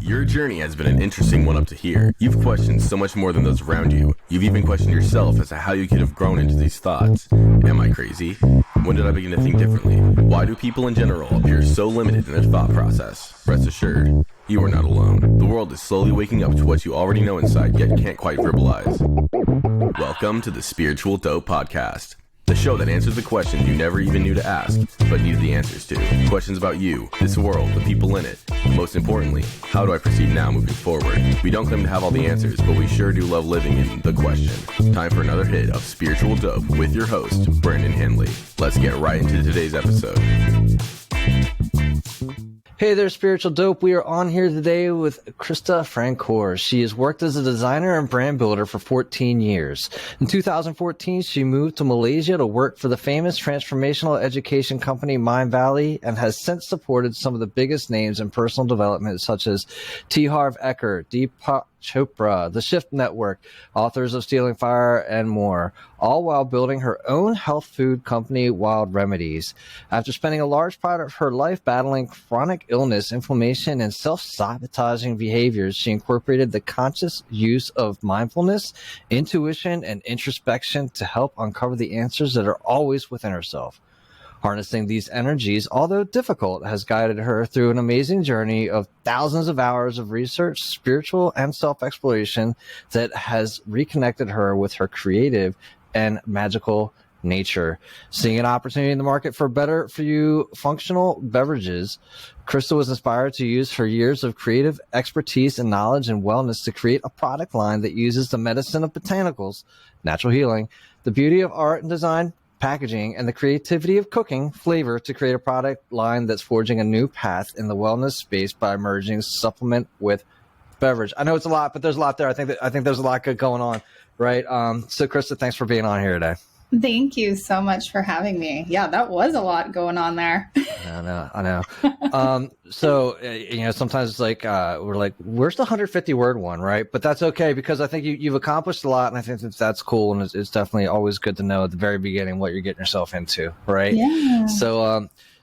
Your journey has been an interesting one up to here. You've questioned so much more than those around you. You've even questioned yourself as to how you could have grown into these thoughts. Am I crazy? When did I begin to think differently? Why do people in general appear so limited in their thought process? Rest assured, you are not alone. The world is slowly waking up to what you already know inside, yet can't quite verbalize. Welcome to the Spiritual Dope Podcast. The show that answers the questions you never even knew to ask, but needed the answers to. Questions about you, this world, the people in it. Most importantly, how do I proceed now moving forward? We don't claim to have all the answers, but we sure do love living in the question. Time for another hit of Spiritual Dope with your host, Brandon Henley. Let's get right into today's episode. Hey there, Spiritual Dope. We are on here today with Krysta Francoeur. She has worked as a designer and brand builder for 14 years. In 2014, she moved to Malaysia to work for the famous transformational education company Mind Valley and has since supported some of the biggest names in personal development such as T. Harv Eker, Deepak Chopra, The Shift Network, authors of Stealing Fire, and more, all while building her own health food company, Wild Remedies. After spending a large part of her life battling chronic illness, inflammation, and self-sabotaging behaviors, she incorporated the conscious use of mindfulness, intuition, and introspection to help uncover the answers that are always within herself. Harnessing these energies, although difficult, has guided her through an amazing journey of thousands of hours of research, spiritual, and self-exploration that has reconnected her with her creative and magical nature. Seeing an opportunity in the market for better for you functional beverages, Krysta was inspired to use her years of creative expertise and knowledge and wellness to create a product line that uses the medicine of botanicals, natural healing, the beauty of art and design, packaging, and the creativity of cooking flavor to create a product line that's forging a new path in the wellness space by merging supplement with beverage. I know it's a lot, but there's a lot there. I think there's a lot good going on, right? So Krysta, thanks for being on here today. Thank you so much for having me. Yeah, that was a lot going on there. I know. So, sometimes it's like, we're like, where's the 150 word one, right? But that's okay, because I think you've accomplished a lot, and I think that's cool. And it's definitely always good to know at the very beginning what you're getting yourself into, right? Yeah.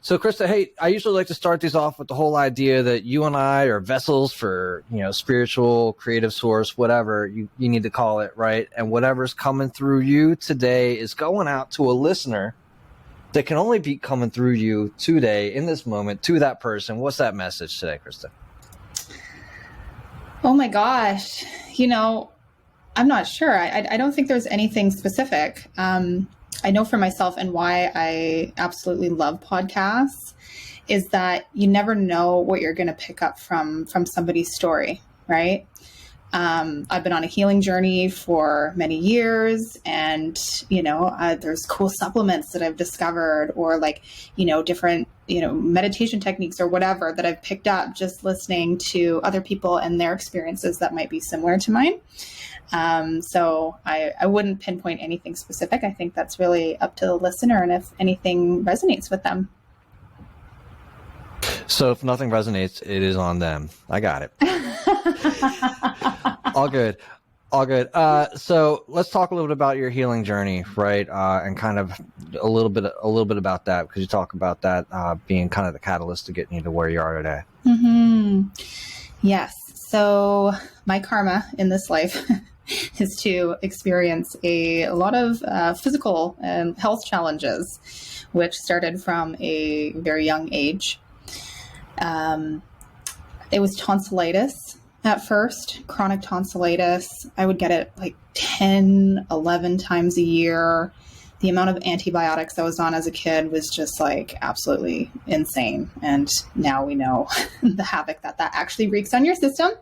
So Krysta, hey, I usually like to start these off with the whole idea that you and I are vessels for, spiritual, creative source, whatever you need to call it, right? And whatever's coming through you today is going out to a listener that can only be coming through you today, in this moment, to that person. What's that message today, Krysta? Oh my gosh. I'm not sure. I don't think there's anything specific. I know for myself, and why I absolutely love podcasts, is that you never know what you're going to pick up from somebody's story, right? I've been on a healing journey for many years, and, there's cool supplements that I've discovered, or different, meditation techniques or whatever that I've picked up just listening to other people and their experiences that might be similar to mine. So I wouldn't pinpoint anything specific. I think that's really up to the listener, and if anything resonates with them. So if nothing resonates, it is on them. I got it. All good. So let's talk a little bit about your healing journey, right? And kind of a little bit about that, because you talk about that being kind of the catalyst to getting you to where you are today. Mm-hmm. Yes. So my karma in this life is to experience a lot of physical and health challenges, which started from a very young age. It was tonsillitis at first, chronic tonsillitis. I would get it like 10, 11 times a year. The amount of antibiotics I was on as a kid was just like absolutely insane. And now we know the havoc that actually wreaks on your system,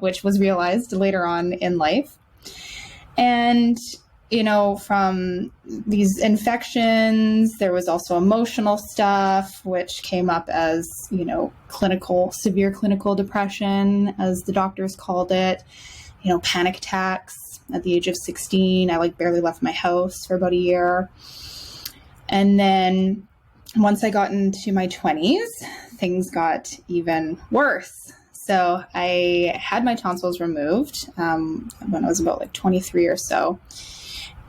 which was realized later on in life. And, from these infections, there was also emotional stuff, which came up as, severe clinical depression, as the doctors called it, panic attacks. At the age of 16, I barely left my house for about a year. And then once I got into my 20s, things got even worse. So I had my tonsils removed when I was about 23 or so.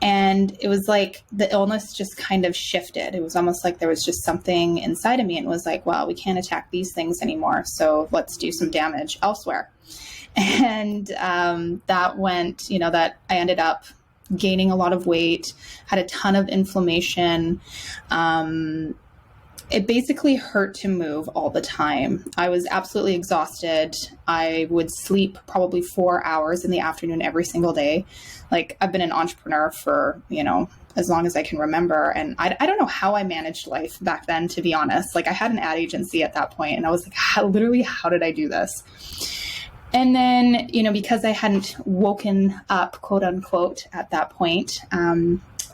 And it was like the illness just kind of shifted. It was almost like there was just something inside of me and was like, well, we can't attack these things anymore. So let's do some damage elsewhere. And that went, that I ended up gaining a lot of weight, had a ton of inflammation. It basically hurt to move all the time. I was absolutely exhausted. I would sleep probably 4 hours in the afternoon every single day. Like, I've been an entrepreneur for, as long as I can remember. And I don't know how I managed life back then, to be honest. Like, I had an ad agency at that point, and I was like, how did I do this? And then, because I hadn't woken up, quote unquote, at that point,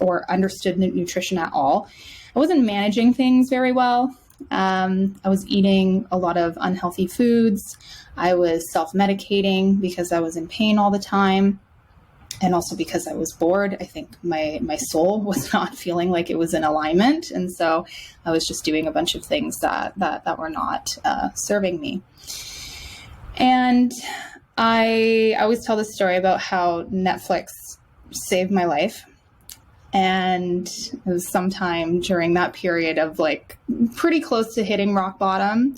or understood nutrition at all, I wasn't managing things very well. I was eating a lot of unhealthy foods. I was self-medicating because I was in pain all the time. And also because I was bored. I think my soul was not feeling like it was in alignment. And so I was just doing a bunch of things that were not serving me. And I always tell this story about how Netflix saved my life. And it was sometime during that period of like pretty close to hitting rock bottom.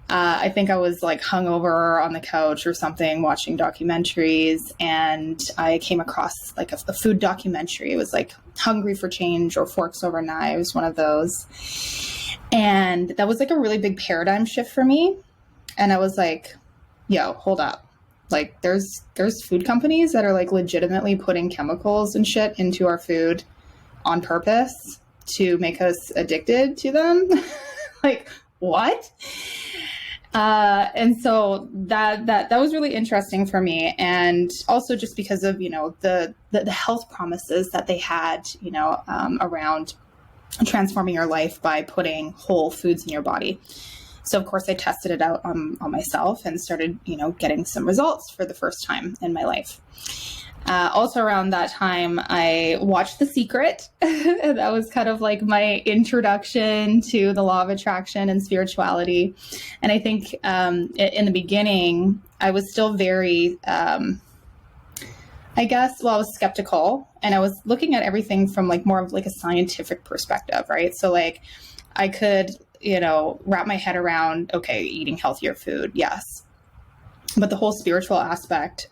I think I was like hungover on the couch or something, watching documentaries, and I came across like a food documentary. It was like Hungry for Change or Forks Over Knives, one of those. And that was like a really big paradigm shift for me. And I was like, yo, hold up. Like there's food companies that are like legitimately putting chemicals and shit into our food on purpose to make us addicted to them. Like, what? And so that was really interesting for me. And also just because of, the health promises that they had, around transforming your life by putting whole foods in your body. So, of course, I tested it out on myself and started, getting some results for the first time in my life. Also around that time, I watched The Secret. That was kind of like my introduction to the law of attraction and spirituality. And I think in the beginning, I was still very, I was skeptical. And I was looking at everything from like more of like a scientific perspective, right? So like I could wrap my head around, okay, eating healthier food. Yes. But the whole spiritual aspect,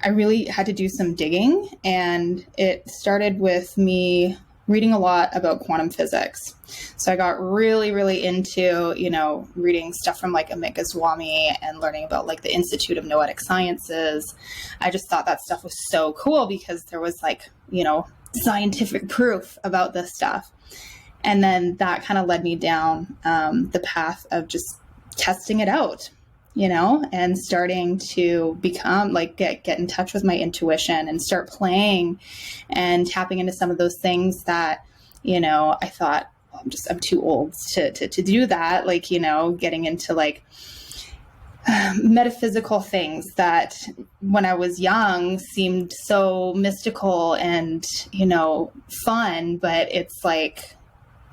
I really had to do some digging, and it started with me reading a lot about quantum physics. So I got really, really into, reading stuff from like Amit Goswami and learning about like the Institute of Noetic Sciences. I just thought that stuff was so cool because there was like, scientific proof about this stuff. And then that kind of led me down the path of just testing it out, and starting to become like, get in touch with my intuition and start playing and tapping into some of those things that, I thought, I'm too old to do that. Like, getting into like metaphysical things that when I was young seemed so mystical and, fun, but it's like,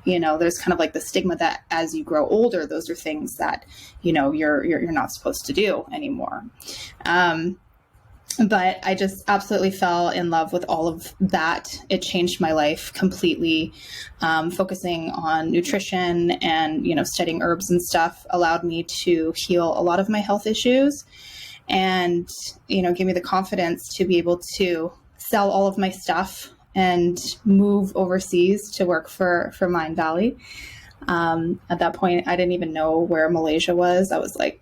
there's kind of like the stigma that as you grow older, those are things that, you're not supposed to do anymore. But I just absolutely fell in love with all of that. It changed my life completely. Focusing on nutrition and, studying herbs and stuff allowed me to heal a lot of my health issues and, give me the confidence to be able to sell all of my stuff and move overseas to work for Mind Valley. At that point, I didn't even know where Malaysia was. I was like,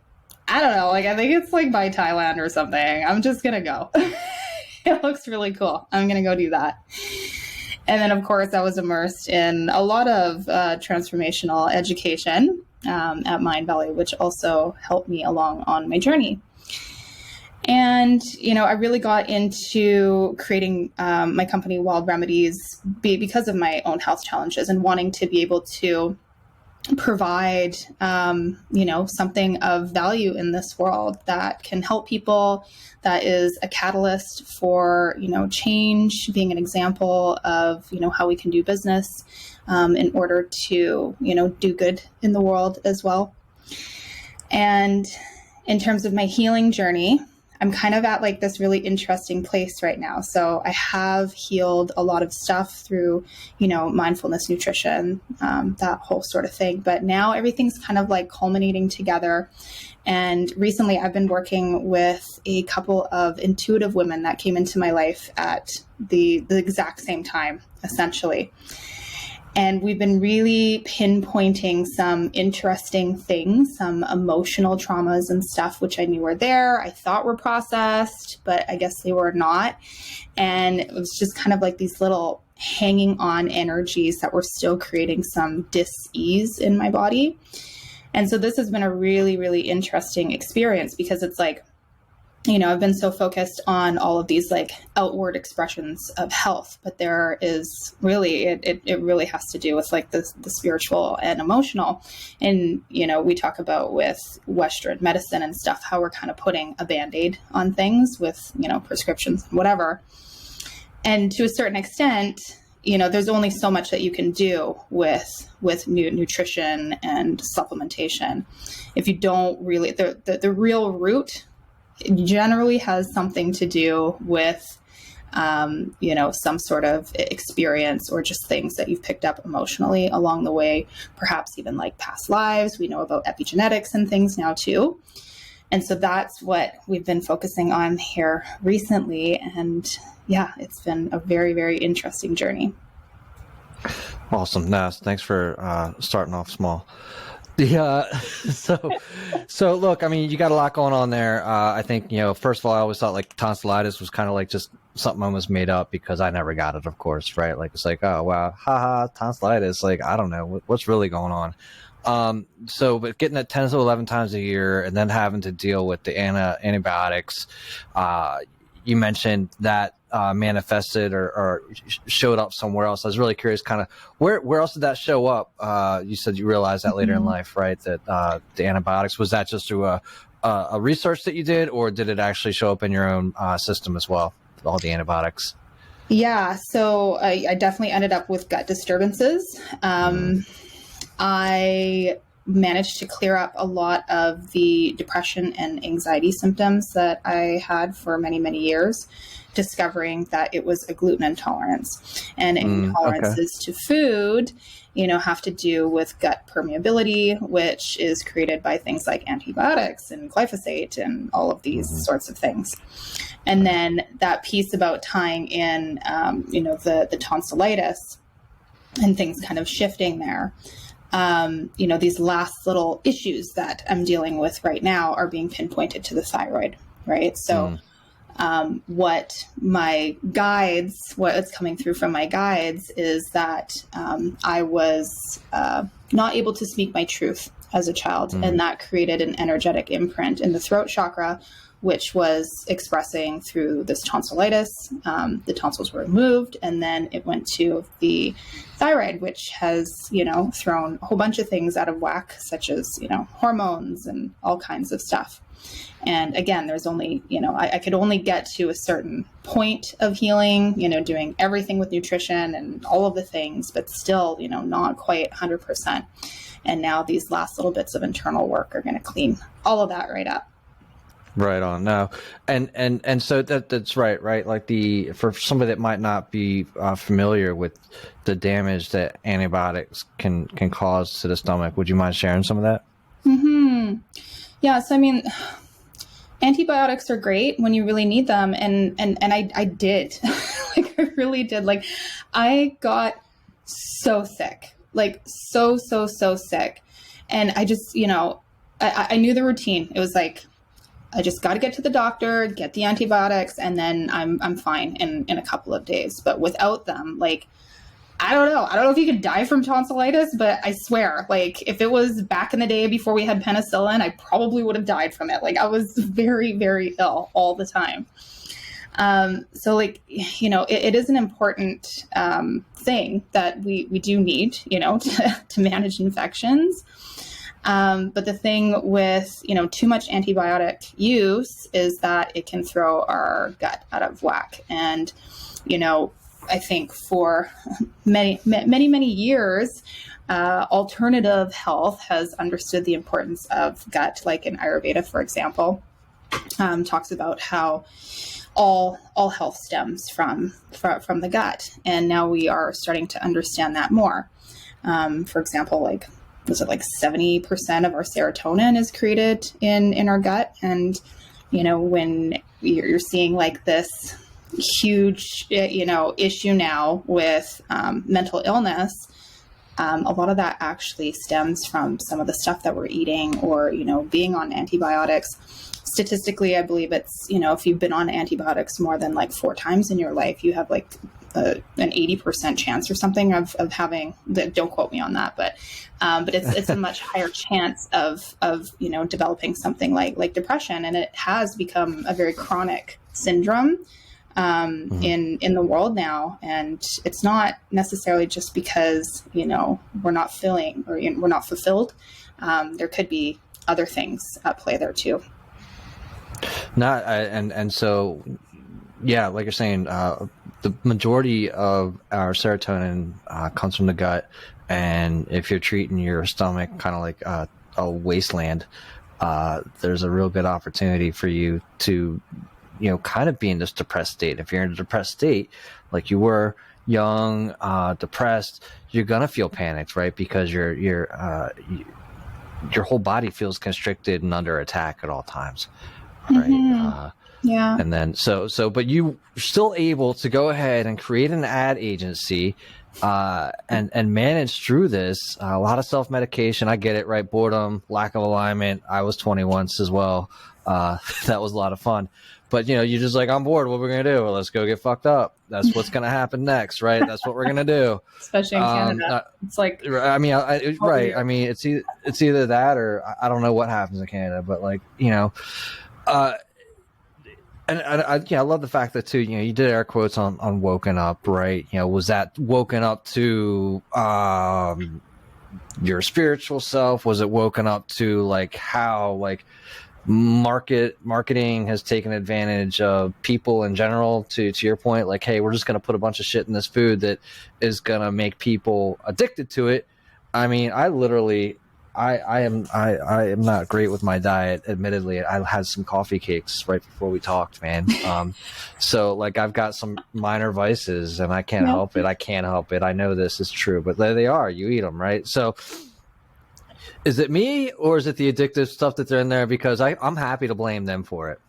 I don't know, like, I think it's like by Thailand or something. I'm just going to go. It looks really cool. I'm going to go do that. And then, of course, I was immersed in a lot of transformational education at Mind Valley, which also helped me along on my journey. And, I really got into creating my company, Wild Remedies, because of my own health challenges and wanting to be able to provide, something of value in this world that can help people, that is a catalyst for, change, being an example of, how we can do business in order to, do good in the world as well. And in terms of my healing journey, I'm kind of at like this really interesting place right now. So I have healed a lot of stuff through, mindfulness, nutrition, that whole sort of thing. But now everything's kind of like culminating together. And recently I've been working with a couple of intuitive women that came into my life at the exact same time, essentially. And we've been really pinpointing some interesting things, some emotional traumas and stuff, which I knew were there, I thought were processed, but I guess they were not. And it was just kind of like these little hanging on energies that were still creating some dis-ease in my body. And so this has been a really, really interesting experience, because it's like, I've been so focused on all of these like outward expressions of health, but there is really, it really has to do with like the spiritual and emotional. And, we talk about with Western medicine and stuff, how we're kind of putting a Band-Aid on things with, prescriptions and whatever. And to a certain extent, there's only so much that you can do with nutrition and supplementation. If you don't really, the real root generally has something to do with, some sort of experience or just things that you've picked up emotionally along the way, perhaps even like past lives. We know about epigenetics and things now too. And so that's what we've been focusing on here recently. And yeah, it's been a very, very interesting journey. Awesome. Nice. Thanks for starting off small. So look, I mean, you got a lot going on there. I think, first of all, I always thought like tonsillitis was kind of like just something I was made up, because I never got it, of course, right? Like, it's like, oh, wow, haha, tonsillitis. Like, I don't know what's really going on. But getting it 10 to 11 times a year and then having to deal with the antibiotics, you mentioned that manifested or showed up somewhere else. I was really curious, kind of where else did that show up? You said you realized that later in life, right? That the antibiotics, was that just through a research that you did, or did it actually show up in your own system as well, all the antibiotics? Yeah, so I definitely ended up with gut disturbances. I managed to clear up a lot of the depression and anxiety symptoms that I had for many, many years, discovering that it was a gluten intolerance. And intolerances to food, have to do with gut permeability, which is created by things like antibiotics and glyphosate and all of these sorts of things. And then that piece about tying in, the tonsillitis and things kind of shifting there. These last little issues that I'm dealing with right now are being pinpointed to the thyroid, right? So what's coming through from my guides is that I was not able to speak my truth as a child, and that created an energetic imprint in the throat chakra, which was expressing through this tonsillitis. The tonsils were removed, and then it went to the thyroid, which has, thrown a whole bunch of things out of whack, such as, hormones and all kinds of stuff. And again, there's only, I could only get to a certain point of healing, doing everything with nutrition and all of the things, but still, not quite 100%. And now these last little bits of internal work are going to clean all of that right up. Right on. No, and so that's right. Like for somebody that might not be familiar with the damage that antibiotics can cause to the stomach, would you mind sharing some of that? Yeah. So I mean, antibiotics are great when you really need them, and I did, like I really did. Like I got so sick, like so sick, and I just I knew the routine. It was like, I just got to get to the doctor, get the antibiotics, and then I'm fine in a couple of days. But without them, like, I don't know if you could die from tonsillitis, but I swear, like, if it was back in the day before we had penicillin, I probably would have died from it. Like, I was very, very ill all the time. So like, it is an important thing that we do need, to manage infections. But the thing with, too much antibiotic use is that it can throw our gut out of whack. And, I think for many years, alternative health has understood the importance of gut, like in Ayurveda, for example. talks about how all health stems from the gut. And now we are starting to understand that more. For example, like, was it like 70% of our serotonin is created in our gut? And, you know, when you're seeing like this huge, issue now with mental illness, a lot of that actually stems from some of the stuff that we're eating or, being on antibiotics. Statistically, I believe it's, if you've been on antibiotics more than like 4 times in your life, you have like an 80% chance or something of having, don't quote me on that, but it's a much higher chance of developing something like depression. And it has become a very chronic syndrome in the world now. And it's not necessarily just because, we're not feeling or we're not fulfilled. There could be other things at play there too. So, yeah, like you're saying, the majority of our serotonin comes from the gut. And if you're treating your stomach kind of like a wasteland, there's a real good opportunity for you to, kind of be in this depressed state. If you're in a depressed state, like you were young, depressed, you're gonna feel panicked, right? Because your whole body feels constricted and under attack at all times, right? Mm-hmm. Yeah. And then but you still able to go ahead and create an ad agency and manage through this. A lot of self-medication. I get it, right? Boredom, lack of alignment. I was 20 once as well. That was a lot of fun. But, you're just like, I'm bored. What we're going to do? Well, let's go get fucked up. That's what's going to happen next, right? That's what we're going to do. Especially in Canada. It's like... I mean, right. I mean, it's either that or I don't know what happens in Canada. But, like, And I love the fact that too, you did air quotes on woken up, right? Was that woken up to your spiritual self? Was it woken up to like how like marketing has taken advantage of people in general to your point? Like, hey, we're just going to put a bunch of shit in this food that is going to make people addicted to it. I mean, I am not great with my diet. Admittedly, I had some coffee cakes right before we talked, man. So like I've got some minor vices and I can't help it. I know this is true, but there they are. You eat them, right? So is it me or is it the addictive stuff that they're in there? Because I'm happy to blame them for it.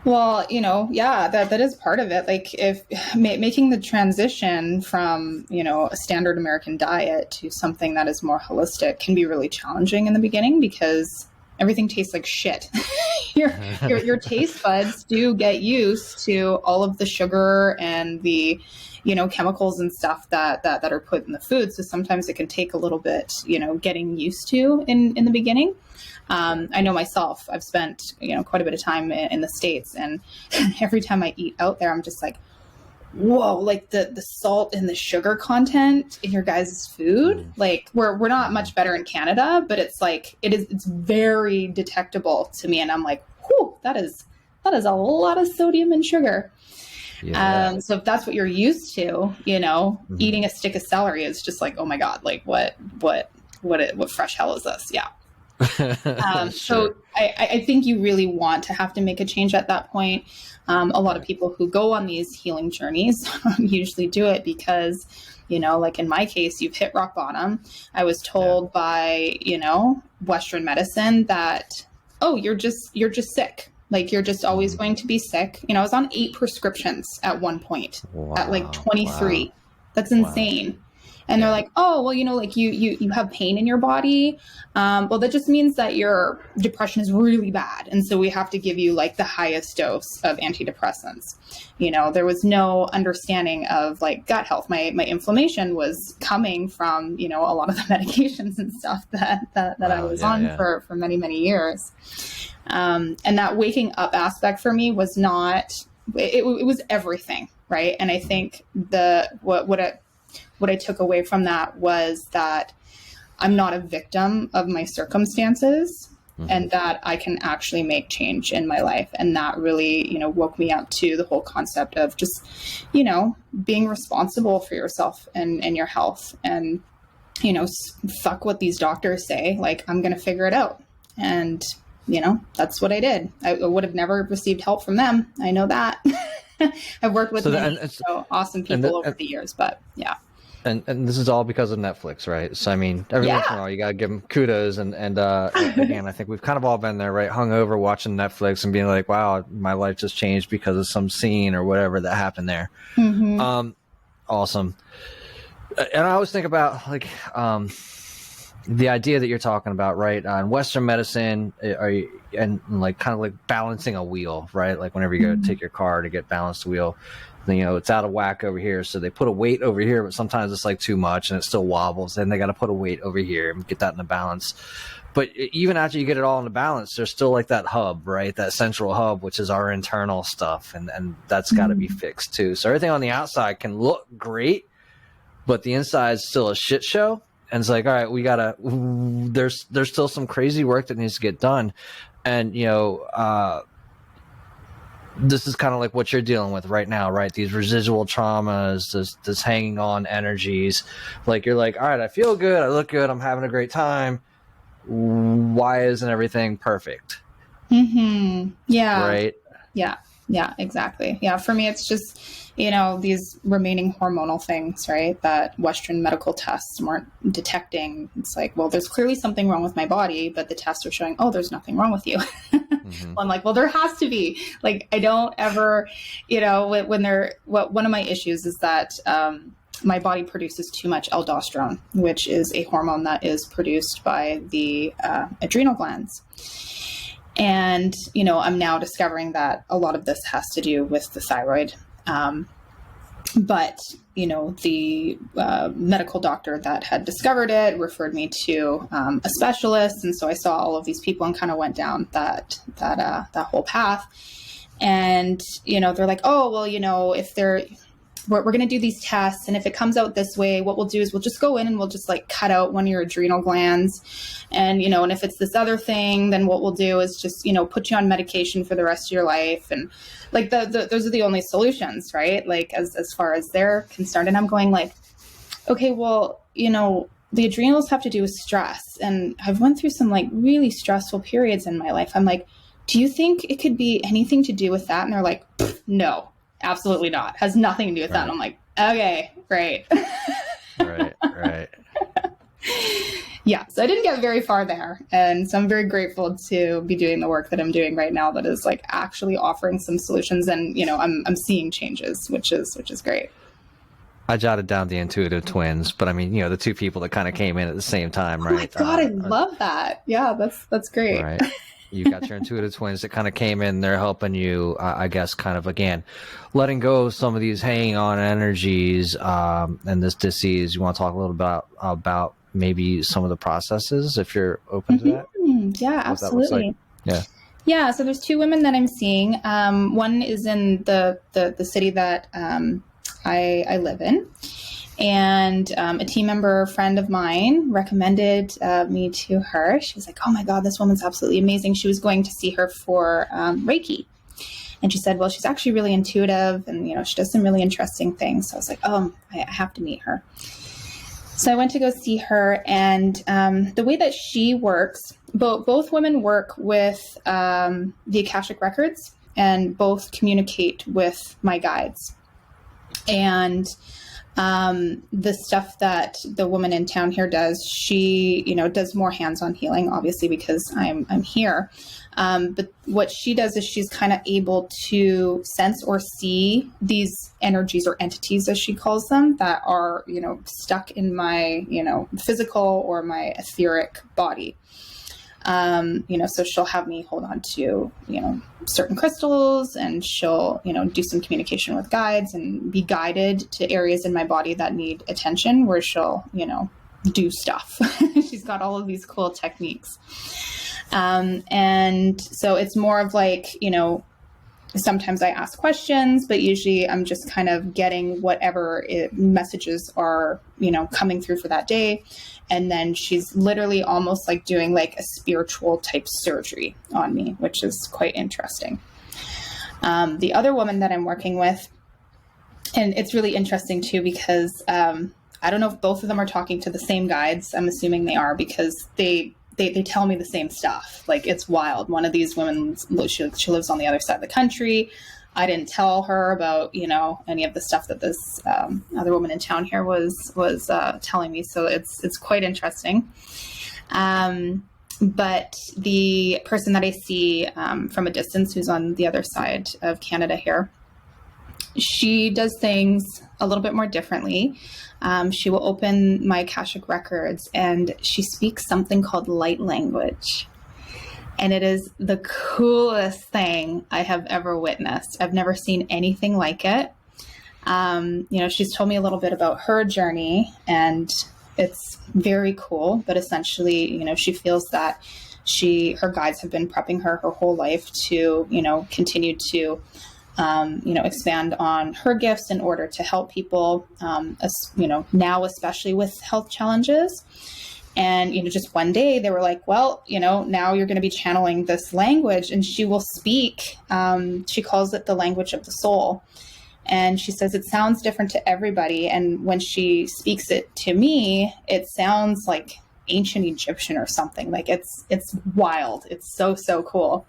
Well, that is part of it. Like if making the transition from, a standard American diet to something that is more holistic can be really challenging in the beginning because everything tastes like shit. your taste buds do get used to all of the sugar and the, chemicals and stuff that are put in the food. So sometimes it can take a little bit, getting used to in the beginning. I know myself, I've spent, quite a bit of time in the States, and every time I eat out there, I'm just like, whoa, like the salt and the sugar content in your guys' food. Like we're not much better in Canada, but it's like, it's very detectable to me. And I'm like, whew, that is a lot of sodium and sugar. Yeah. So if that's what you're used to, eating a stick of celery is just like, oh my God, like what fresh hell is this? Yeah. Sure. So I think you really want to have to make a change at that point. A lot of people who go on these healing journeys usually do it because, like in my case, you've hit rock bottom. I was told by, Western medicine that, oh, you're just sick. Like you're just always going to be sick. I was on 8 prescriptions at one point at like 23. Wow. That's insane. Wow. And they're like, oh, well, like you have pain in your body. Well, that just means that your depression is really bad. And so we have to give you like the highest dose of antidepressants. There was no understanding of like gut health. My inflammation was coming from, a lot of the medications and stuff that I was on for many, many years. And that waking up aspect for me was not, it was everything. Right. And I think what I took away from that was that I'm not a victim of my circumstances and that I can actually make change in my life. And that really, woke me up to the whole concept of just, being responsible for yourself and your health and, fuck what these doctors say, like, I'm going to figure it out. And, that's what I did. I would have never received help from them. I know that. I've worked with awesome people over the years, but yeah. And this is all because of Netflix, right? So, I mean, every once in a while, you got to give them kudos. And again, I think we've kind of all been there, right? Hung over watching Netflix and being like, wow, my life just changed because of some scene or whatever that happened there. Mm-hmm. Awesome. And I always think about the idea that you're talking about, right? In Western medicine, and like kind of like balancing a wheel, right? Like whenever you go take your car to get balanced wheel, it's out of whack over here. So they put a weight over here, but sometimes it's like too much and it still wobbles. Then they got to put a weight over here and get that in the balance. But even after you get it all in the balance, there's still like that hub, right? That central hub, which is our internal stuff. And that's got to be fixed too. So everything on the outside can look great, but the inside is still a shit show. And it's like, all right, there's still some crazy work that needs to get done. And, this is kind of like what you're dealing with right now, right? These residual traumas, this hanging on energies. Like, you're like, all right, I feel good. I look good. I'm having a great time. Why isn't everything perfect? Mm-hmm. Yeah. Right. Yeah. Yeah, exactly. Yeah. For me, it's just, these remaining hormonal things, right? That Western medical tests weren't detecting. It's like, well, there's clearly something wrong with my body, but the tests are showing, oh, there's nothing wrong with you. Mm-hmm. Well, I'm like, well, there has to be. Like, I don't ever, one of my issues is that, my body produces too much aldosterone, which is a hormone that is produced by the adrenal glands. And, I'm now discovering that a lot of this has to do with the thyroid. But, the medical doctor that had discovered it referred me to a specialist. And so I saw all of these people and kind of went down that whole path. And, they're like, oh, well, if we're going to do these tests. And if it comes out this way, what we'll do is we'll just go in and we'll just cut out one of your adrenal glands. And, and if it's this other thing, then what we'll do is just, put you on medication for the rest of your life. And those are the only solutions, right? Like as far as they're concerned. And I'm going like, okay, well, the adrenals have to do with stress. And I've went through some really stressful periods in my life. I'm like, do you think it could be anything to do with that? And they're like, no. Absolutely not. Has nothing to do with that. And I'm like, okay, great. Right. Yeah. So I didn't get very far there. And so I'm very grateful to be doing the work that I'm doing right now that is actually offering some solutions. And, I'm seeing changes, which is great. I jotted down the intuitive twins, but I mean, the two people that kind of came in at the same time, right? Oh my God, I love that. Yeah, that's great. Right. You got your intuitive twins that kind of came in. They're helping you, I guess, kind of, again, letting go of some of these hanging on energies and this disease. You want to talk a little about maybe some of the processes, if you're open to that? Yeah, absolutely. Yeah. Yeah. So there's two women that I'm seeing. One is in the city that I live in. And a team member friend of mine recommended me to her. She was like, oh my God, this woman's absolutely amazing. She was going to see her for Reiki. And she said, well, she's actually really intuitive and, she does some really interesting things. So I was like, oh, I have to meet her. So I went to go see her. And the way that she works, both women work with the Akashic Records and both communicate with my guides. And the stuff that the woman in town here does, she, does more hands-on healing, obviously, because I'm here. But what she does is she's kind of able to sense or see these energies or entities, as she calls them, that are, stuck in my, physical or my etheric body. So she'll have me hold on to, certain crystals, and she'll, do some communication with guides and be guided to areas in my body that need attention, where she'll, do stuff. She's got all of these cool techniques. And so it's more of sometimes I ask questions, but usually I'm just kind of getting whatever messages are, coming through for that day. And then she's literally almost doing a spiritual type surgery on me, which is quite interesting. The other woman that I'm working with, and it's really interesting too, because I don't know if both of them are talking to the same guides. I'm assuming they are, because they they tell me the same stuff. Like, it's wild. One of these women, she lives on the other side of the country. I didn't tell her about, any of the stuff that this other woman in town here was telling me. So it's quite interesting. But the person that I see from a distance, who's on the other side of Canada here, she does things a little bit more differently. She will open my Akashic Records and she speaks something called light language. And it is the coolest thing I have ever witnessed. I've never seen anything like it. She's told me a little bit about her journey, and it's very cool. But essentially, she feels that her guides have been prepping her whole life to, continue to, expand on her gifts in order to help people, now especially with health challenges. And, just one day they were like, well, now you're going to be channeling this language, and she will speak. She calls it the language of the soul. And she says it sounds different to everybody. And when she speaks it to me, it sounds like ancient Egyptian or something. Like it's wild. It's so cool.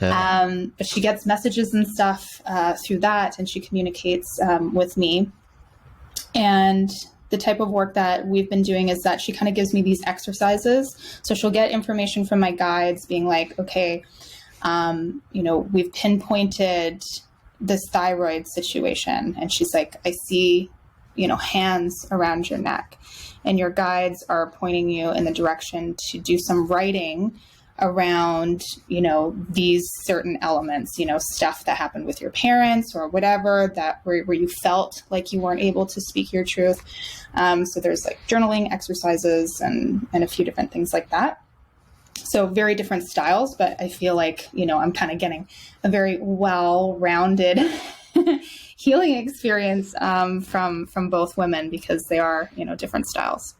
Yeah. But she gets messages and stuff through that, and she communicates with me. And the type of work that we've been doing is that she kind of gives me these exercises. So she'll get information from my guides being like, okay, we've pinpointed this thyroid situation. And she's like, I see, hands around your neck, and your guides are pointing you in the direction to do some writing around, these certain elements, stuff that happened with your parents or whatever, that where you felt like you weren't able to speak your truth. So there's like journaling exercises and a few different things like that. So very different styles, but I feel like, I'm kind of getting a very well-rounded healing experience from both women, because they are, different styles.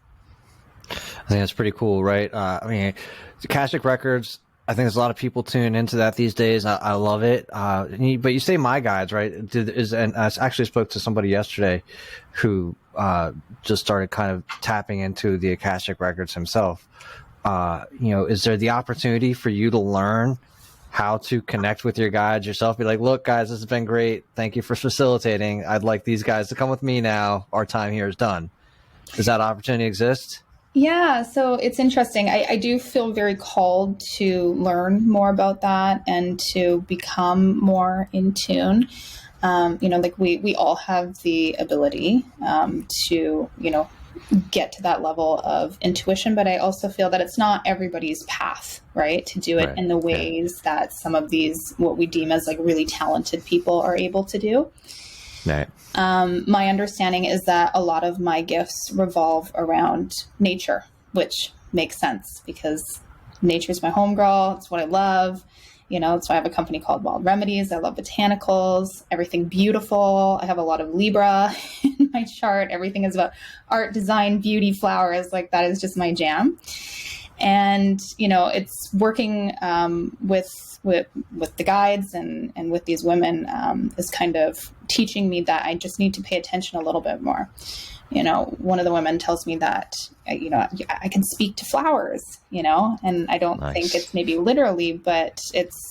I think that's pretty cool, right? Akashic Records, I think there's a lot of people tuning into that these days. I love it. But you say my guides, right? And I actually spoke to somebody yesterday who just started kind of tapping into the Akashic Records himself. Is there the opportunity for you to learn how to connect with your guides yourself? Be like, look, guys, this has been great. Thank you for facilitating. I'd like these guys to come with me now. Our time here is done. Does that opportunity exist? Yeah, so it's interesting. I do feel very called to learn more about that and to become more in tune. We all have the ability to, get to that level of intuition, but I also feel that it's not everybody's path, right? To do it in the ways that some of these, what we deem as like really talented people, are able to do. Right. My understanding is that a lot of my gifts revolve around nature, which makes sense because nature is my homegirl. It's what I love. That's why I have a company called Wild Remedies. I love botanicals, everything beautiful. I have a lot of Libra in my chart. Everything is about art, design, beauty, flowers. Like, that is just my jam. And, it's working with the guides and with these women is kind of teaching me that I just need to pay attention a little bit more. One of the women tells me that, I can speak to flowers, and I don't think it's maybe literally, but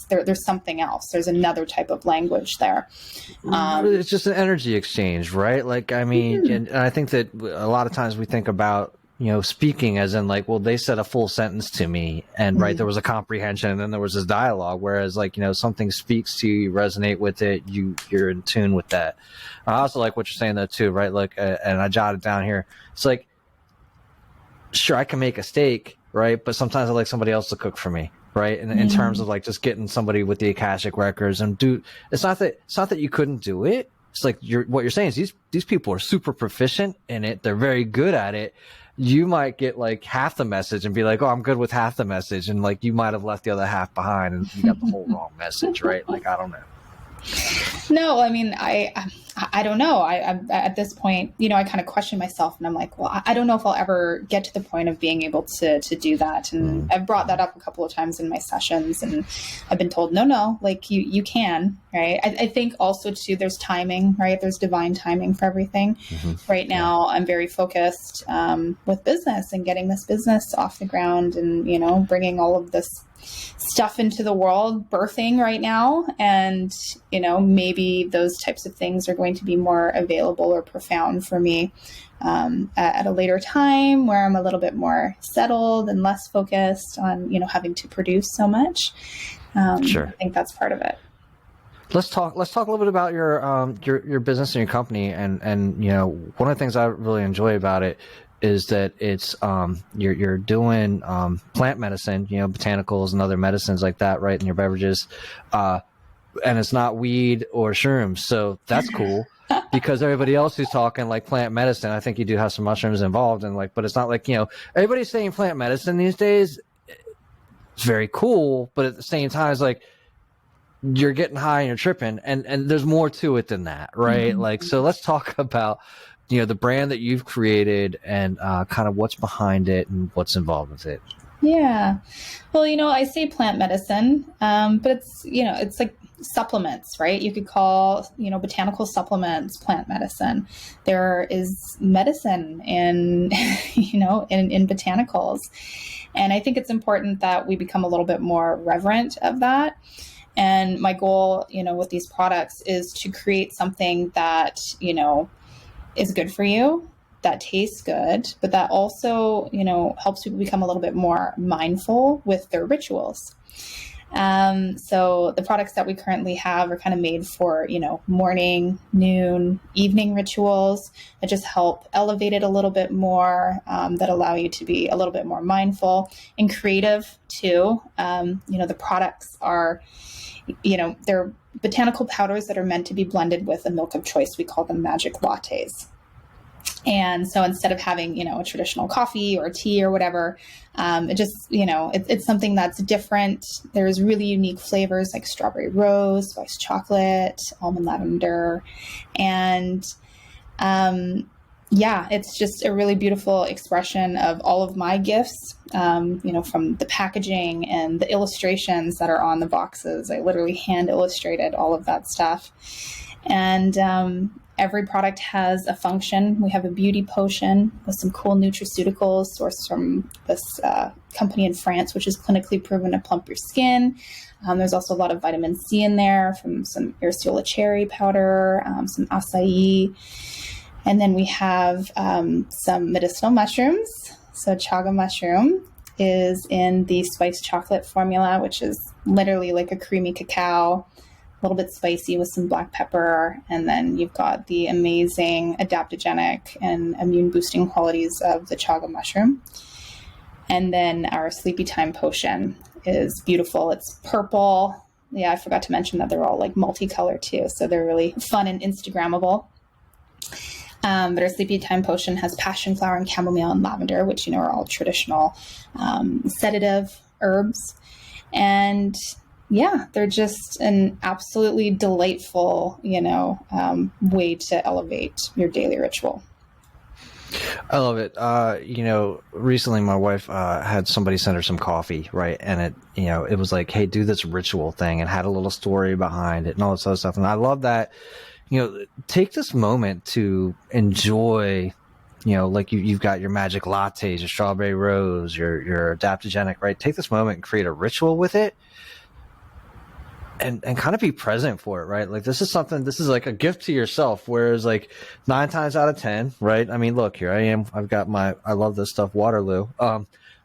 there's something else. There's another type of language there. It's just an energy exchange, right? Like, and I think that a lot of times we think about, speaking as in like, well, they said a full sentence to me and there was a comprehension and then there was this dialogue. Whereas like, something speaks to you, you resonate with it, you're in tune with that. I also like what you're saying though too, right? Like, and I jotted down here. It's like, sure, I can make a steak, right? But sometimes I like somebody else to cook for me, right? And in terms of like just getting somebody with the Akashic Records and it's not that you couldn't do it. It's like what you're saying is these people are super proficient in it. They're very good at it. You might get like half the message and be like, oh, I'm good with half the message. And like, you might have left the other half behind and you got the whole wrong message, right? Like, I don't know. No, I mean, I I don't know. I'm at this point, I kind of question myself, and I'm like, well, I don't know if I'll ever get to the point of being able to do that. And I've brought that up a couple of times in my sessions, and I've been told, no, like you can, right? I think also too, there's timing, right? There's divine timing for everything. Right now, I'm very focused with business and getting this business off the ground, and bringing all of this stuff into the world, birthing right now. And, maybe those types of things are going to be more available or profound for me at a later time, where I'm a little bit more settled and less focused on, having to produce so much. Sure. I think that's part of it. Let's talk a little bit about your business and your company. And one of the things I really enjoy about it is that it's you're doing plant medicine, botanicals and other medicines like that, right, in your beverages, and it's not weed or shrooms, so that's cool. Because everybody else who's talking like plant medicine, I think you do have some mushrooms involved, and but it's not like everybody's saying plant medicine these days. It's very cool, but at the same time, it's like you're getting high and you're tripping, and there's more to it than that, right? So let's talk about the brand that you've created and kind of what's behind it and what's involved with it. Yeah. Well, I say plant medicine, but it's like supplements, right? You could call, botanical supplements plant medicine. There is medicine in, in botanicals. And I think it's important that we become a little bit more reverent of that. And my goal, with these products is to create something that, is good for you, that tastes good, but that also, helps people become a little bit more mindful with their rituals. So the products that we currently have are kind of made for, morning, noon, evening rituals that just help elevate it a little bit more, that allow you to be a little bit more mindful and creative too. The products are, they're botanical powders that are meant to be blended with a milk of choice. We call them magic lattes. And so instead of having, a traditional coffee or tea or whatever, it just, it's something that's different. There's really unique flavors like strawberry rose, spiced chocolate, almond lavender. And it's just a really beautiful expression of all of my gifts, from the packaging and the illustrations that are on the boxes. I literally hand illustrated all of that stuff. And every product has a function. We have a beauty potion with some cool nutraceuticals sourced from this company in France, which is clinically proven to plump your skin. There's also a lot of vitamin C in there from some Ursiola cherry powder, some acai. And then we have some medicinal mushrooms. So chaga mushroom is in the spiced chocolate formula, which is literally like a creamy cacao, a little bit spicy with some black pepper. And then you've got the amazing adaptogenic and immune boosting qualities of the chaga mushroom. And then our sleepy time potion is beautiful. It's purple. Yeah, I forgot to mention that they're all like multicolored too. So they're really fun and Instagrammable. But our sleepy time potion has passion flower and chamomile and lavender, which, are all traditional sedative herbs. And yeah, they're just an absolutely delightful, way to elevate your daily ritual. I love it. Recently my wife had somebody send her some coffee, right? And it, it was like, hey, do this ritual thing, and had a little story behind it and all this other stuff. And I love that, take this moment to enjoy, like you've got your magic lattes, your strawberry rose, your adaptogenic, right? Take this moment and create a ritual with it. And kind of be present for it, right? Like this is like a gift to yourself. Whereas like 9 times out of 10, right? I mean, look, here I am. I've got I love this stuff, Waterloo.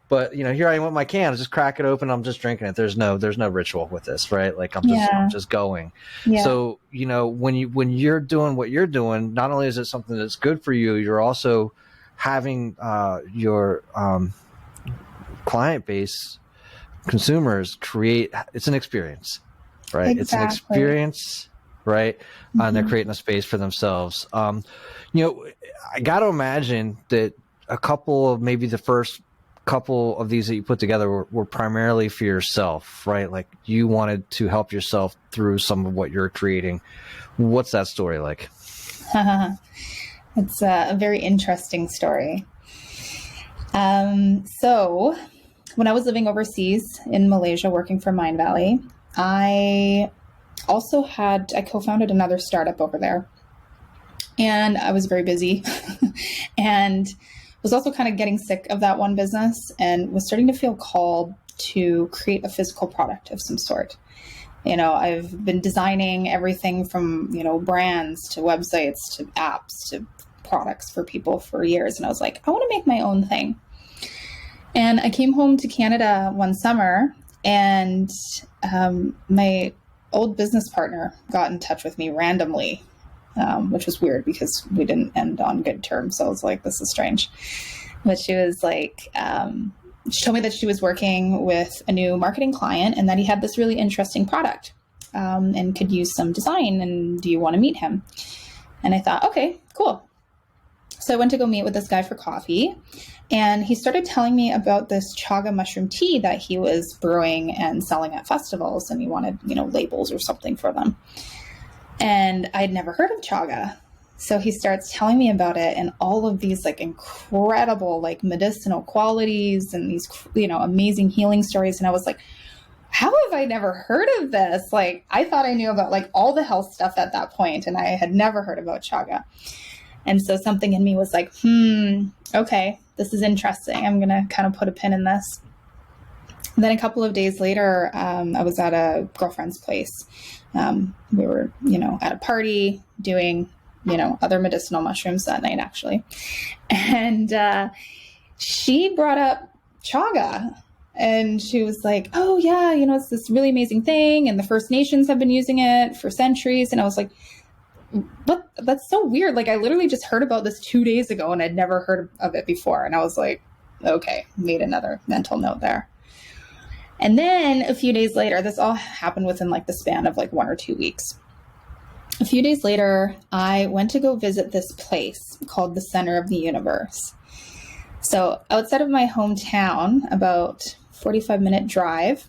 But here I am with my can. I just crack it open. I'm just drinking it. There's no ritual with this, right? Like I'm just going. Yeah. So, when you're doing what you're doing, not only is it something that's good for you, you're also having your client base, consumers it's an experience. Right. Exactly. It's an experience, right? Mm-hmm. And they're creating a space for themselves. I got to imagine that maybe the first couple of these that you put together were primarily for yourself, right? Like you wanted to help yourself through some of what you're creating. What's that story like? It's a very interesting story. So when I was living overseas in Malaysia, working for Mind Valley, I co-founded another startup over there, and I was very busy and was also kind of getting sick of that one business and was starting to feel called to create a physical product of some sort. I've been designing everything from, brands to websites to apps to products for people for years. And I was like, I want to make my own thing. And I came home to Canada one summer, and my old business partner got in touch with me randomly, which was weird because we didn't end on good terms. So I was like, this is strange. But she was like, she told me that she was working with a new marketing client and that he had this really interesting product and could use some design. And do you want to meet him? And I thought, okay, cool. So I went to go meet with this guy for coffee, and he started telling me about this chaga mushroom tea that he was brewing and selling at festivals, and he wanted, labels or something for them. And I'd never heard of chaga. So he starts telling me about it and all of these incredible medicinal qualities and these, amazing healing stories. And I was like, how have I never heard of this? I thought I knew about all the health stuff at that point, and I had never heard about chaga. And so something in me was like, okay, this is interesting. I'm going to kind of put a pin in this. And then a couple of days later, I was at a girlfriend's place. We were, at a party doing, other medicinal mushrooms that night, actually. And she brought up chaga, and she was like, oh yeah, it's this really amazing thing, and the First Nations have been using it for centuries. And I was like, what? That's so weird. I literally just heard about this 2 days ago, and I'd never heard of it before. And I was like, okay, made another mental note there. And then a few days later, this all happened within the span of 1 or 2 weeks. A few days later, I went to go visit this place called the Center of the Universe. So outside of my hometown, about 45-minute drive,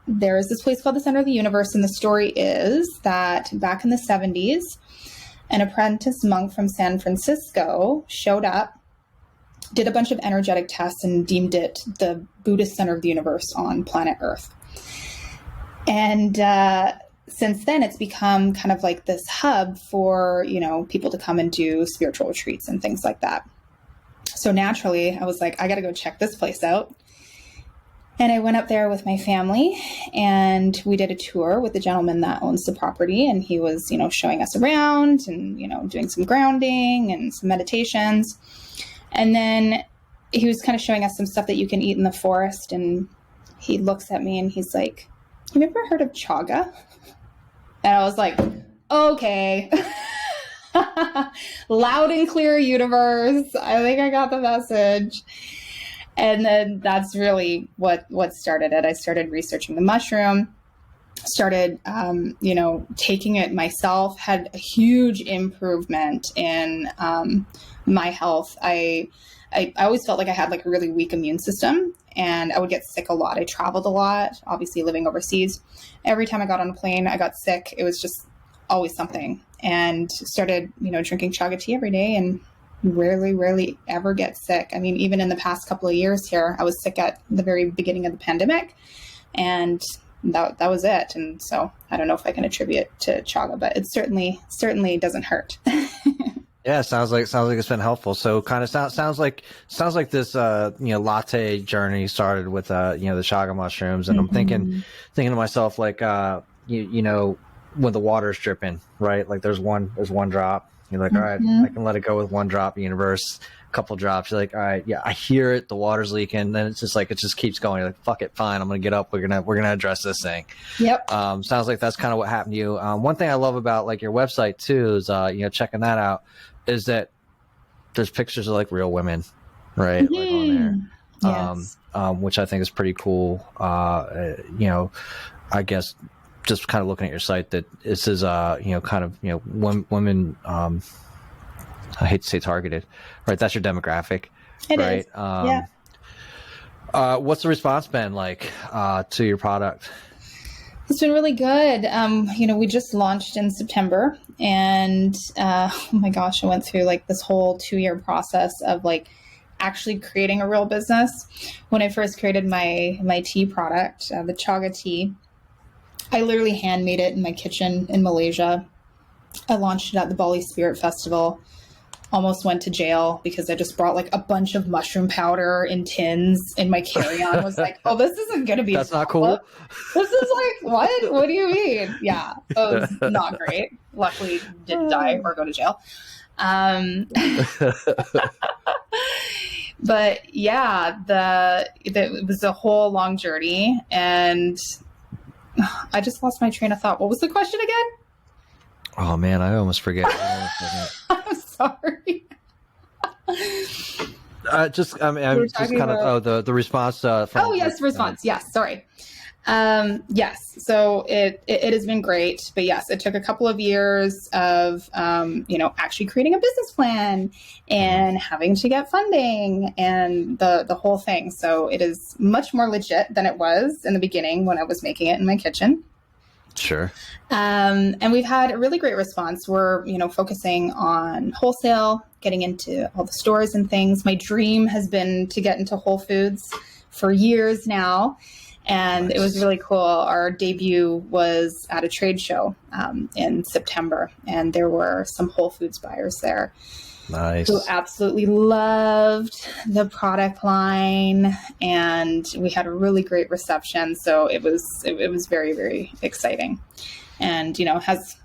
there is this place called the Center of the Universe. And the story is that back in the 70s, an apprentice monk from San Francisco showed up, did a bunch of energetic tests, and deemed it the Buddhist center of the universe on planet Earth. And since then, it's become kind of this hub for, people to come and do spiritual retreats and things like that. So naturally, I was like, I got to go check this place out. And I went up there with my family, and we did a tour with the gentleman that owns the property. And he was, showing us around and, doing some grounding and some meditations. And then he was kind of showing us some stuff that you can eat in the forest. And he looks at me and he's like, have you ever heard of chaga? And I was like, okay. Loud and clear, universe. I think I got the message. And then that's really what started it. I started researching the mushroom, started, taking it myself, had a huge improvement in my health. I always felt like I had a really weak immune system, and I would get sick a lot. I traveled a lot, obviously living overseas. Every time I got on a plane, I got sick. It was just always something. And started, drinking chaga tea every day, and rarely ever get sick. I mean, even in the past couple of years here, I was sick at the very beginning of the pandemic, and that was it. And so I don't know if I can attribute it to chaga, but it certainly doesn't hurt. Yeah, sounds like it's been helpful. So kind of sounds like this latte journey started with the chaga mushrooms, and I'm thinking to myself when the water's dripping, right? There's one drop. You're like, all right, I can let it go with one drop, universe. A couple drops. You're like, all right, yeah, I hear it. The water's leaking. Then it's just it just keeps going. You're like, fuck it, fine. I'm gonna get up. We're gonna address this thing. Yep. Sounds like that's kind of what happened to you. One thing I love about your website too is checking that out, is that there's pictures of real women, right? On there. Yes. Which I think is pretty cool. I guess just kind of looking at your site, that this is women. I hate to say targeted, right? That's your demographic, It right? is. Yeah. What's the response been like to your product? It's been really good. We just launched in September, and oh my gosh, I went through like this whole 2-year process of like actually creating a real business. When I first created my tea product, the chaga tea, I literally handmade it in my kitchen in Malaysia. I launched it at the Bali Spirit Festival. Almost went to jail because I just brought like a bunch of mushroom powder in tins in my carry-on. Was like, oh, this isn't going to be. That's not cool. This is like, what? What do you mean? Yeah, it was not great. Luckily, didn't die or go to jail. But yeah, it was a whole long journey, and I just lost my train of thought. What was the question again? Oh man, I almost forget. I'm sorry. I'm just kind of the response from. Response. Yes, sorry. Yes, so it has been great, but yes, it took a couple of years of actually creating a business plan and having to get funding and the whole thing. So it is much more legit than it was in the beginning when I was making it in my kitchen. Sure. And we've had a really great response. We're, focusing on wholesale, getting into all the stores and things. My dream has been to get into Whole Foods for years now. And Nice. It was really cool. Our debut was at a trade show in September, and there were some Whole Foods buyers there. Nice. Who absolutely loved the product line, and we had a really great reception. So it was very, very exciting. And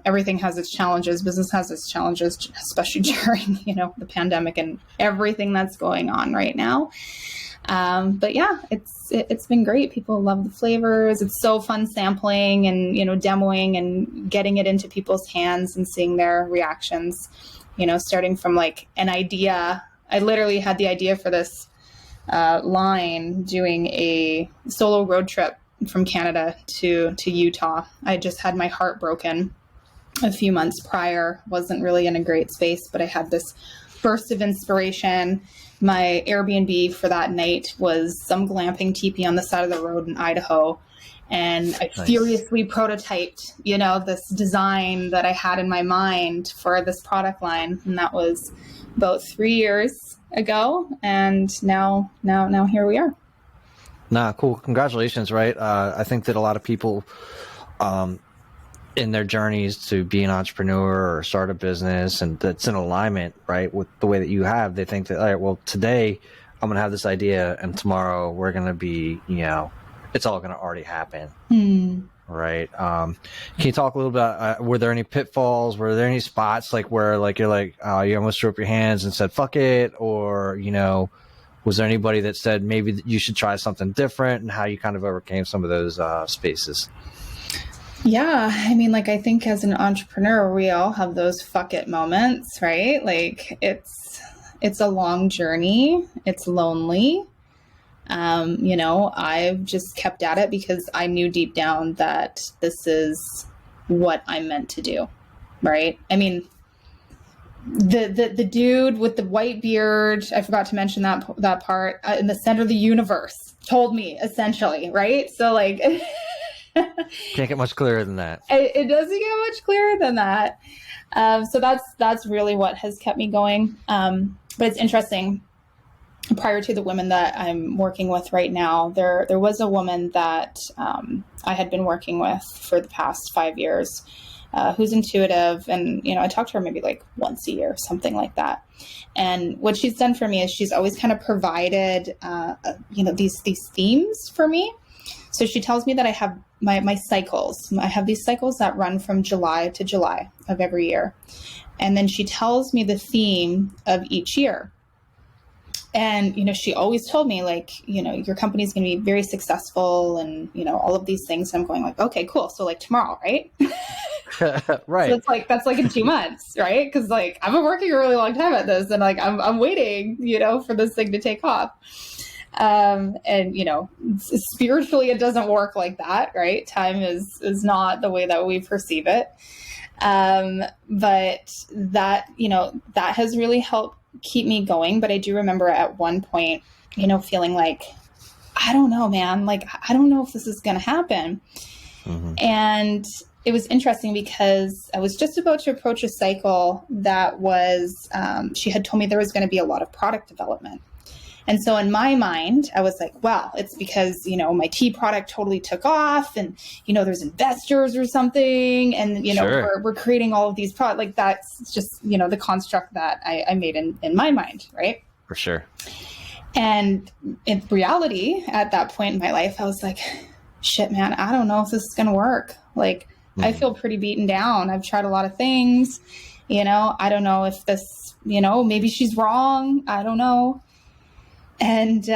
everything has its challenges. Business has its challenges, especially during the pandemic and everything that's going on right now. But yeah, it's been great. People love the flavors. It's so fun sampling and demoing and getting it into people's hands and seeing their reactions. Starting from like an idea. I literally had the idea for this line doing a solo road trip from Canada to Utah. I just had my heart broken a few months prior. Wasn't really in a great space, but I had this burst of inspiration. My Airbnb for that night was some glamping teepee on the side of the road in Idaho. And I furiously prototyped, this design that I had in my mind for this product line. And that was about 3 years ago. And now here we are. Nah, cool. Congratulations, right? I think that a lot of people in their journeys to be an entrepreneur or start a business, and that's in alignment, right, with the way that you have, they think that, all right, well, today I'm going to have this idea and tomorrow we're going to be, it's all going to already happen. Right. Can you talk a little bit, were there any pitfalls? Were there any spots like where like you're like, you almost threw up your hands and said, fuck it? Or, was there anybody that said maybe you should try something different, and how you kind of overcame some of those spaces? Yeah. I mean, like, I think as an entrepreneur, we all have those fuck it moments, right? Like it's a long journey. It's lonely. I've just kept at it because I knew deep down that this is what I'm meant to do. Right. I mean, the dude with the white beard, I forgot to mention that part in the center of the universe told me essentially, right? So like, can't get much clearer than that. It doesn't get much clearer than that. So that's really what has kept me going. But it's interesting. Prior to the women that I'm working with right now, there was a woman that I had been working with for the past 5 years, who's intuitive, and I talk to her maybe like once a year, something like that. And what she's done for me is she's always kind of provided these themes for me. So she tells me that I have my cycles. I have these cycles that run from July to July of every year. And then she tells me the theme of each year. And, she always told me like, your company is going to be very successful and, all of these things. And I'm going like, okay, cool. So like tomorrow, right? Right. So that's like in 2 months, right? Because like I've been working a really long time at this, and like I'm waiting, for this thing to take off. And spiritually it doesn't work like that, right? Time is not the way that we perceive it. But that has really helped keep me going. But I do remember at one point, feeling like, I don't know, man, like, I don't know if this is going to happen. And it was interesting because I was just about to approach a cycle that was, she had told me there was going to be a lot of product development. And so in my mind, I was like, well, it's because, you know, my tea product totally took off and, you know, there's investors or something. And, you know, we're creating all of these products. Like that's just, you know, the construct that I made in my mind. Right. For sure. And in reality, at that point in my life, I was like, shit, man, I don't know if this is going to work. Like, I feel pretty beaten down. I've tried a lot of things, you know, I don't know if this, you know, maybe she's wrong. I don't know. And,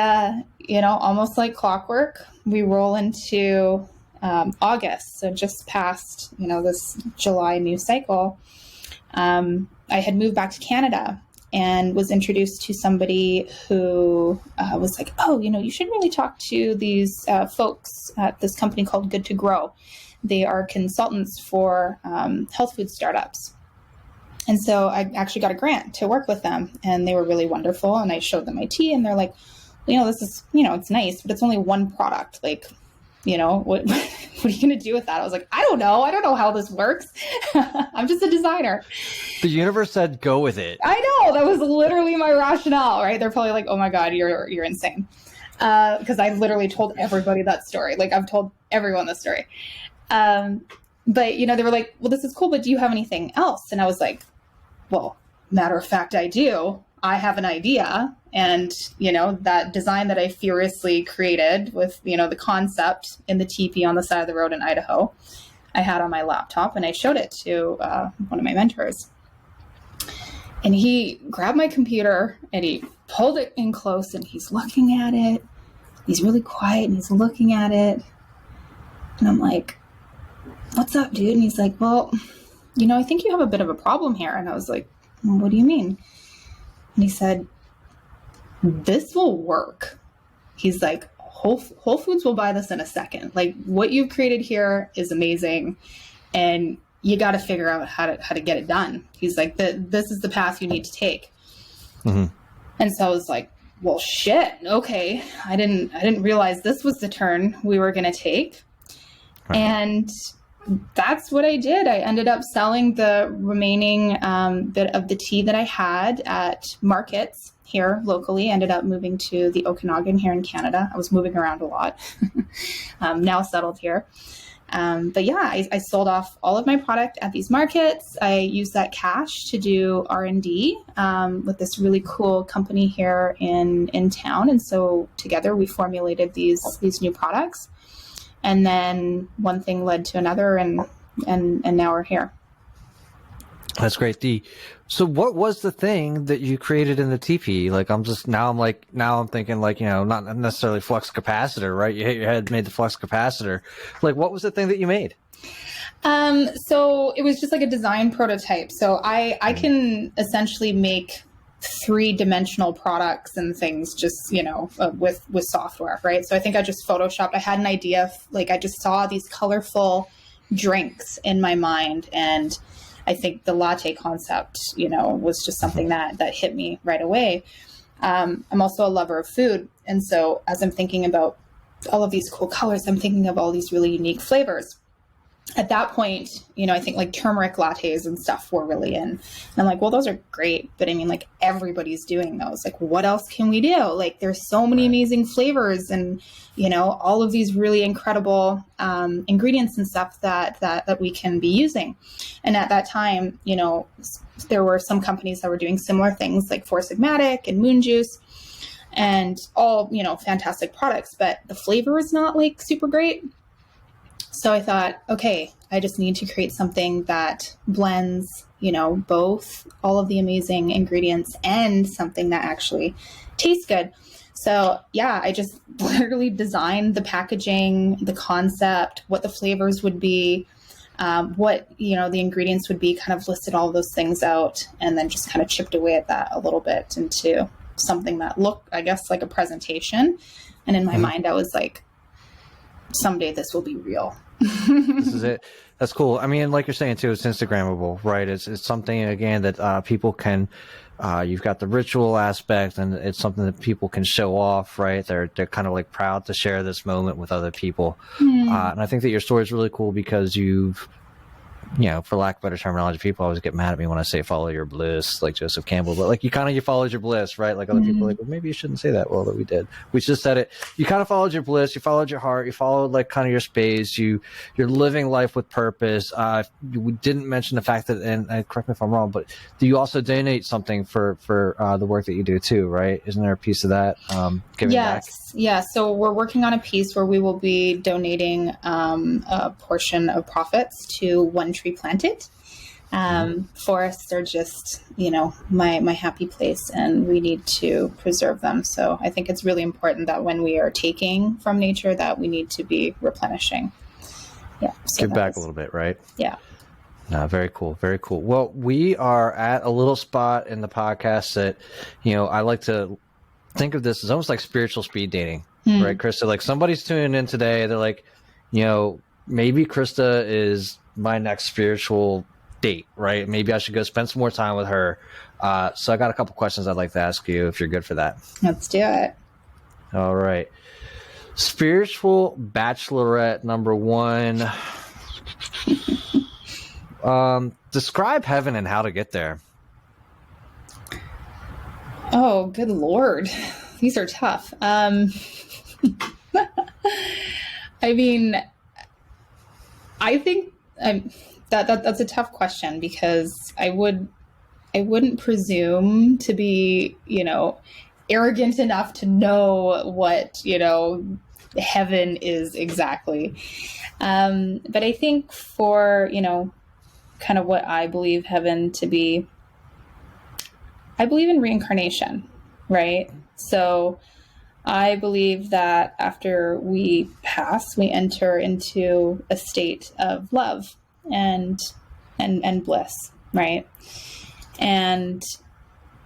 you know, almost like clockwork, we roll into August. So just past, you know, this July new cycle, I had moved back to Canada and was introduced to somebody who was like, oh, you know, you should really talk to these folks at this company called Good to Grow. They are consultants for health food startups. And so I actually got a grant to work with them and they were really wonderful. And I showed them my tea and they're like, you know, this is, you know, it's nice, but it's only one product. Like, you know, what are you going to do with that? I was like, I don't know. I don't know how this works. I'm just a designer. The universe said, go with it. I know. That was literally my rationale, right? They're probably like, oh my God, you're insane. Because I literally told everybody that story. Like I've told everyone this story. But, you know, they were like, well, this is cool, but do you have anything else? And I was like, well, matter of fact, I do. I have an idea. And, you know, that design that I furiously created with, you know, the concept in the teepee on the side of the road in Idaho, I had on my laptop and I showed it to one of my mentors. And he grabbed my computer and he pulled it in close and he's looking at it. He's really quiet and he's looking at it. And I'm like, what's up, dude? And he's like, well, you know, I think you have a bit of a problem here. And I was like, well, what do you mean? And he said, this will work. He's like, Whole Foods will buy this in a second. Like what you've created here is amazing. And you got to figure out how to get it done. He's like, this is the path you need to take. And so I was like, well, shit. Okay. I didn't realize this was the turn we were going to take. Right. And that's what I did. I ended up selling the remaining bit of the tea that I had at markets here locally. Ended up moving to the Okanagan here in Canada. I was moving around a lot. Now settled here. But yeah, I sold off all of my product at these markets. I used that cash to do R&D with this really cool company here in town. And so together we formulated these new products. And then one thing led to another, and now we're here. That's great. So what was the thing that you created in the teepee? Like, I'm thinking like, you know, not necessarily flux capacitor, right? You had made the flux capacitor. Like, what was the thing that you made? So it was just like a design prototype. So I can essentially make 3-dimensional products and things just, you know, with software, right? So I think I just photoshopped. I had an idea, like I just saw these colorful drinks in my mind. And I think the latte concept, you know, was just something that hit me right away. I'm also a lover of food. And so as I'm thinking about all of these cool colors, I'm thinking of all these really unique flavors. At that point, you know, I think like turmeric lattes and stuff were really in. And I'm like, well, those are great. But I mean, like everybody's doing those. Like, what else can we do? Like, there's so many amazing flavors and, you know, all of these really incredible ingredients and stuff that we can be using. And at that time, you know, there were some companies that were doing similar things like Four Sigmatic and Moon Juice and all, you know, fantastic products. But the flavor is not like super great. So I thought, okay, I just need to create something that blends, you know, both all of the amazing ingredients and something that actually tastes good. So yeah, I just literally designed the packaging, the concept, what the flavors would be, what, you know, the ingredients would be, kind of listed all of those things out, and then just kind of chipped away at that a little bit into something that looked, I guess, like a presentation. And in my mind, I was like, someday this will be real. This is it. That's cool. I mean, like you're saying too, it's Instagrammable, right? It's something, again, that people can You've got the ritual aspect, and it's something that people can show off, right? They're kind of like proud to share this moment with other people. And I think that your story is really cool because you've, for lack of better terminology, people always get mad at me when I say follow your bliss, like Joseph Campbell, but like you followed your bliss, right? Like other people are like, well, maybe you shouldn't say that. Well, that we did. We just said it. You kind of followed your bliss. You followed your heart. You followed like kind of your space. You're living life with purpose. We didn't mention the fact that, and correct me if I'm wrong, but do you also donate something for the work that you do too, right? Isn't there a piece of that giving back? Yeah. So we're working on a piece where we will be donating a portion of profits to One Tree Planted. Forests are just, my happy place, and we need to preserve them. So I think it's really important that when we are taking from nature, that we need to be replenishing. Yeah. So give back a little bit, right? Yeah. Very cool. Very cool. Well, we are at a little spot in the podcast that, I like to think of this as almost like spiritual speed dating, right, Krysta? Like somebody's tuning in today. They're like, maybe Krysta is my next spiritual date, right? Maybe I should go spend some more time with her. So I got a couple questions I'd like to ask you if you're good for that. Let's do it. All right. Spiritual Bachelorette number 1. Describe heaven and how to get there. Oh, good Lord. These are tough. I mean, I think that's a tough question because I wouldn't presume to be, arrogant enough to know what, heaven is exactly. But I think for, kind of what I believe heaven to be, I believe in reincarnation, right? So I believe that after we pass, we enter into a state of love and bliss, right? And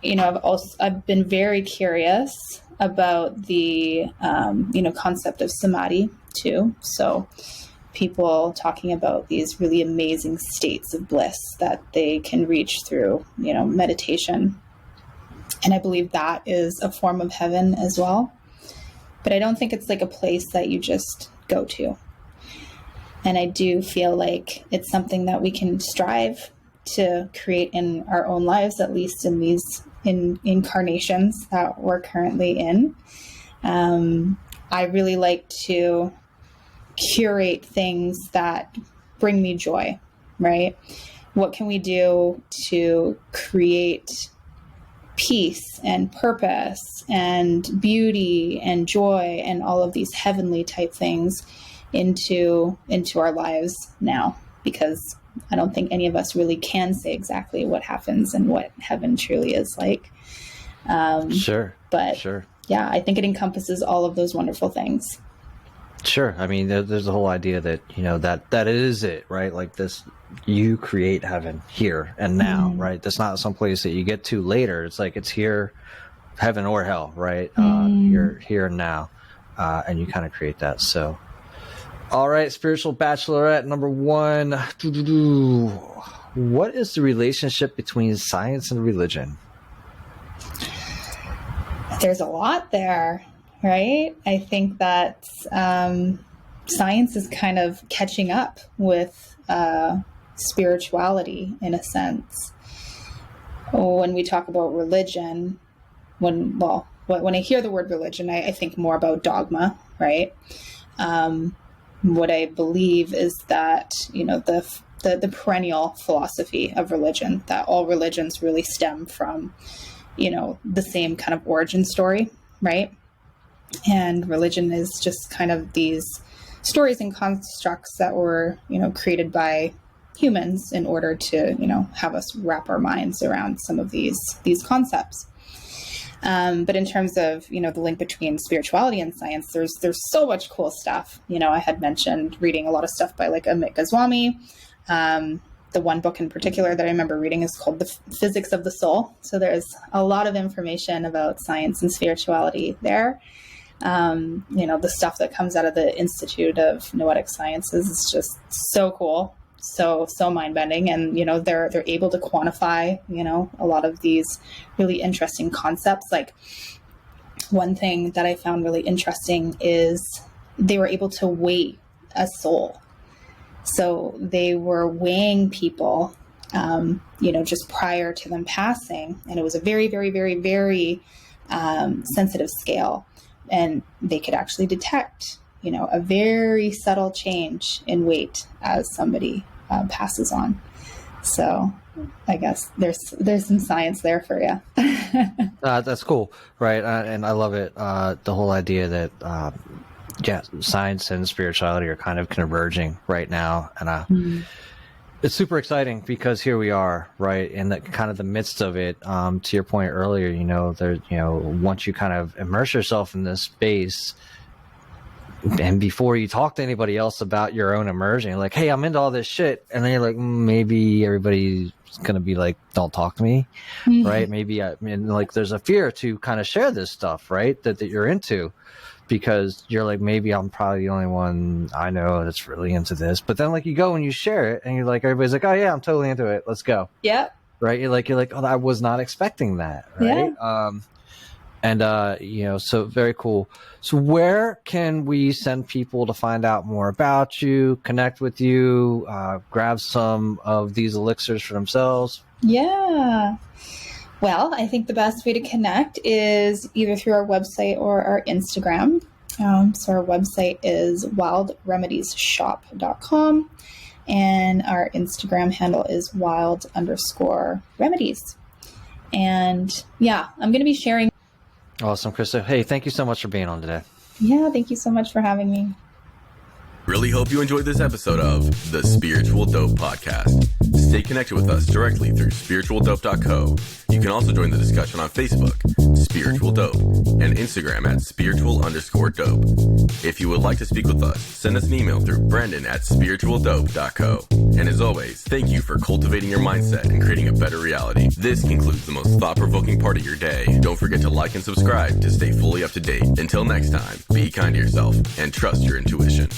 I've been very curious about the concept of samadhi too. So people talking about these really amazing states of bliss that they can reach through meditation. And I believe that is a form of heaven as well. But I don't think it's like a place that you just go to. And I do feel like it's something that we can strive to create in our own lives, at least in these incarnations that we're currently in. I really like to curate things that bring me joy, right? What can we do to create peace and purpose and beauty and joy and all of these heavenly type things into our lives now? Because I don't think any of us really can say exactly what happens and what heaven truly is like. Sure. Yeah, I think it encompasses all of those wonderful things. Sure. I mean, there's the whole idea that, that is it, right? Like this, you create heaven here and now, right? That's not some place that you get to later. It's like, it's here, heaven or hell, right? You're here and now, and you kind of create that. So, all right, Spiritual Bachelorette number 1. What is the relationship between science and religion? There's a lot there. Right? I think that science is kind of catching up with spirituality in a sense. When we talk about religion, when I hear the word religion, I think more about dogma, right? What I believe is that, the perennial philosophy of religion, that all religions really stem from, the same kind of origin story, right? And religion is just kind of these stories and constructs that were, created by humans in order to, have us wrap our minds around some of these concepts. But in terms of, the link between spirituality and science, there's so much cool stuff. I had mentioned reading a lot of stuff by like Amit Goswami. The one book in particular that I remember reading is called The Physics of the Soul. So there's a lot of information about science and spirituality there. The stuff that comes out of the Institute of Noetic Sciences is just so cool. so mind bending, and they're able to quantify a lot of these really interesting concepts. Like, one thing that I found really interesting is they were able to weigh a soul. So they were weighing people, just prior to them passing. And it was a very, very, very, very sensitive scale. And they could actually detect, a very subtle change in weight as somebody passes on. So I guess there's some science there for you. That's cool, right? And I love it. The whole idea that, science and spirituality are kind of converging right now, and it's super exciting because here we are, right, in the kind of the midst of it. To your point earlier, once you kind of immerse yourself in this space, and before you talk to anybody else about your own immersion, like, hey, I'm into all this shit, and then you're like, maybe everybody's gonna be like, don't talk to me, right? Maybe there's a fear to kind of share this stuff, right, that you're into, because you're like, maybe I'm probably the only one I know that's really into this. But then, like, you go and you share it, and you're like, everybody's like, oh yeah, I'm totally into it, let's go. Yep. Right? You're like, oh, I was not expecting that, right? Yeah. So very cool. So where can we send people to find out more about you, connect with you, grab some of these elixirs for themselves? Yeah. Well, I think the best way to connect is either through our website or our Instagram. So our website is wildremediesshop.com, and our Instagram handle is wild_remedies. And yeah, I'm going to be sharing. Awesome, Krysta. Hey, thank you so much for being on today. Yeah, thank you so much for having me. Really hope you enjoyed this episode of the Spiritual Dope Podcast. Stay connected with us directly through spiritualdope.co. You can also join the discussion on Facebook, Spiritual Dope, and Instagram at spiritual_dope. If you would like to speak with us, send us an email through brendan@spiritualdope.co. And as always, thank you for cultivating your mindset and creating a better reality. This concludes the most thought-provoking part of your day. Don't forget to like and subscribe to stay fully up to date. Until next time, be kind to yourself and trust your intuition.